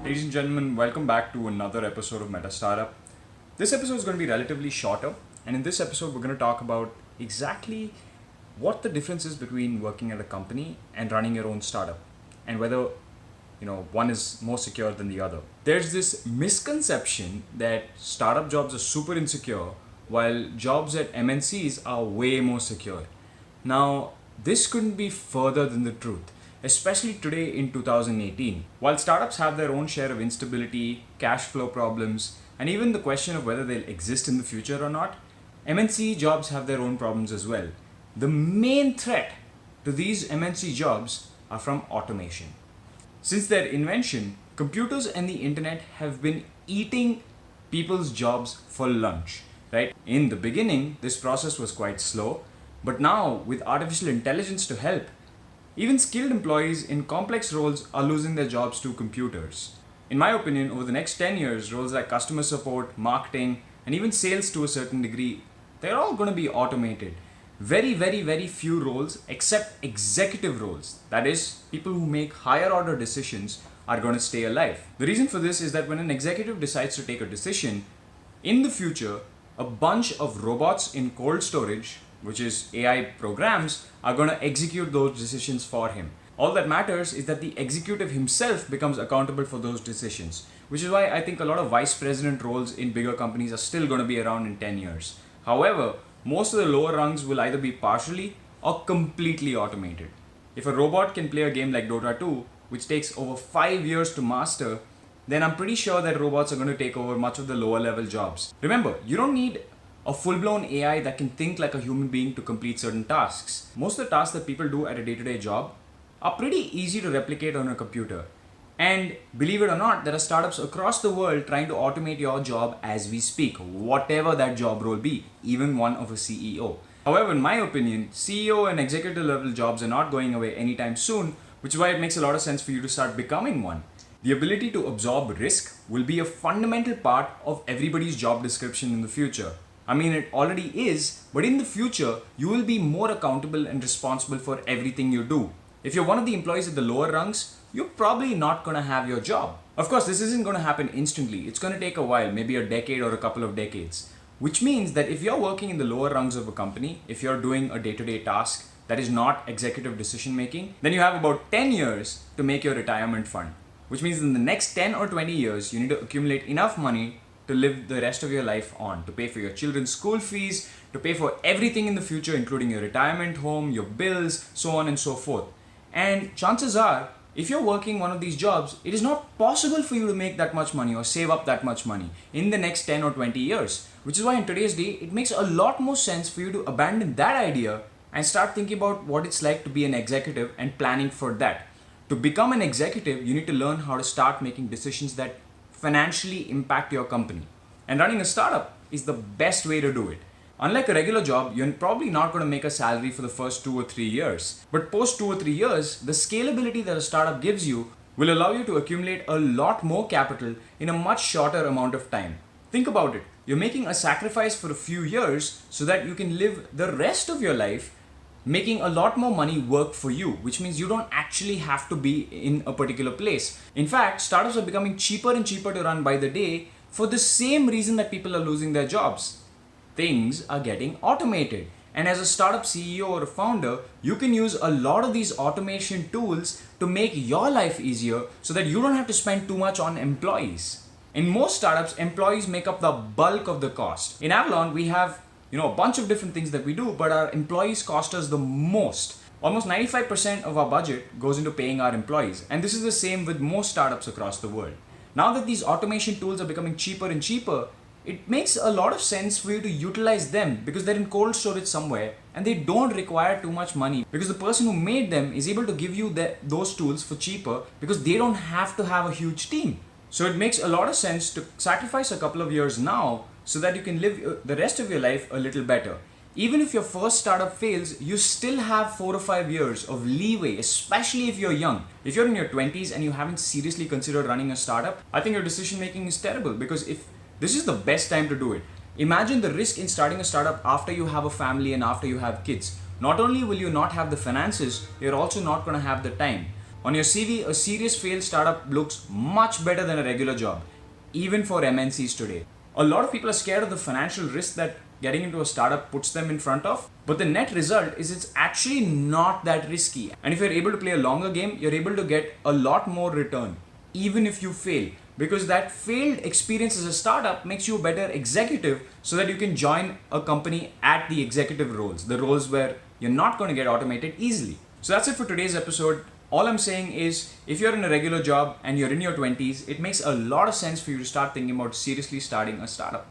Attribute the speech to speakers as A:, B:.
A: Ladies and gentlemen, welcome back to another episode of Meta Startup. This episode is going to be relatively shorter, and in this episode, we're going to talk about exactly what the difference is between working at a company and running your own startup, and whether one is more secure than the other. There's this misconception that startup jobs are super insecure, while jobs at MNCs are way more secure. Now, this couldn't be further than the truth, especially today in 2018. While startups have their own share of instability, cash flow problems, and even the question of whether they'll exist in the future or not, MNC jobs have their own problems as well. The main threat to these MNC jobs are from automation. Since their invention, computers and the internet have been eating people's jobs for lunch, right? In the beginning, this process was quite slow, but now with artificial intelligence to help, even skilled employees in complex roles are losing their jobs to computers. In my opinion, over the next 10 years, roles like customer support, marketing, and even sales to a certain degree, they're all going to be automated. Very few roles, except executive roles, that is, people who make higher order decisions, are going to stay alive. The reason for this is that when an executive decides to take a decision, in the future, a bunch of robots in cold storage, which is AI programs, are going to execute those decisions for him. All that matters is that the executive himself becomes accountable for those decisions, which is why I think a lot of vice president roles in bigger companies are still going to be around in 10 years. However, most of the lower rungs will either be partially or completely automated. If a robot can play a game like Dota 2, which takes over 5 years to master, then I'm pretty sure that robots are going to take over much of the lower level jobs. Remember, you don't need a full-blown AI that can think like a human being to complete certain tasks. Most of the tasks that people do at a day-to-day job are pretty easy to replicate on a computer. And believe it or not, there are startups across the world trying to automate your job as we speak, whatever that job role be, even one of a CEO. However, in my opinion, CEO and executive level jobs are not going away anytime soon, which is why it makes a lot of sense for you to start becoming one. The ability to absorb risk will be a fundamental part of everybody's job description in the future. I mean, it already is, but in the future, you will be more accountable and responsible for everything you do. If you're one of the employees at the lower rungs, you're probably not going to have your job. Of course, this isn't going to happen instantly. It's going to take a while, maybe a decade or a couple of decades. Which means that if you're working in the lower rungs of a company, if you're doing a day-to-day task that is not executive decision making, then you have about 10 years to make your retirement fund. Which means in the next 10 or 20 years, you need to accumulate enough money to live the rest of your life on, to pay for your children's school fees, to pay for everything in the future, including your retirement home, your bills, so on and so forth. And chances are, if you're working one of these jobs, it is not possible for you to make that much money or save up that much money in the next 10 or 20 years. Which is why in today's day, it makes a lot more sense for you to abandon that idea and start thinking about what it's like to be an executive and planning for that. To become an executive, you need to learn how to start making decisions that financially impact your company. And running a startup is the best way to do it. Unlike a regular job, you're probably not going to make a salary for the first 2 or 3 years. But post 2 or 3 years, the scalability that a startup gives you will allow you to accumulate a lot more capital in a much shorter amount of time. Think about it. You're making a sacrifice for a few years so that you can live the rest of your life making a lot more money work for you, which means you don't actually have to be in a particular place. In fact, startups are becoming cheaper and cheaper to run by the day for the same reason that people are losing their jobs. Things are getting automated. And as a startup CEO or a founder, you can use a lot of these automation tools to make your life easier so that you don't have to spend too much on employees. In most startups, employees make up the bulk of the cost. In Avalon, we have a bunch of different things that we do, but our employees cost us the most. Almost 95% of our budget goes into paying our employees. And this is the same with most startups across the world. Now that these automation tools are becoming cheaper and cheaper, it makes a lot of sense for you to utilize them because they're in cold storage somewhere and they don't require too much money because the person who made them is able to give you those tools for cheaper because they don't have to have a huge team. So it makes a lot of sense to sacrifice a couple of years now so that you can live the rest of your life a little better. Even if your first startup fails, you still have 4 or 5 years of leeway, especially if you're young. If you're in your 20s and you haven't seriously considered running a startup, I think your decision making is terrible because if this is the best time to do it. Imagine the risk in starting a startup after you have a family and after you have kids. Not only will you not have the finances, you're also not going to have the time. On your CV, a serious failed startup looks much better than a regular job, even for MNCs today. A lot of people are scared of the financial risk that getting into a startup puts them in front of, but the net result is it's actually not that risky. And if you're able to play a longer game, you're able to get a lot more return, even if you fail. Because that failed experience as a startup makes you a better executive so that you can join a company at the executive roles, the roles where you're not going to get automated easily. So that's it for today's episode. All I'm saying is, if you're in a regular job and you're in your 20s, it makes a lot of sense for you to start thinking about seriously starting a startup.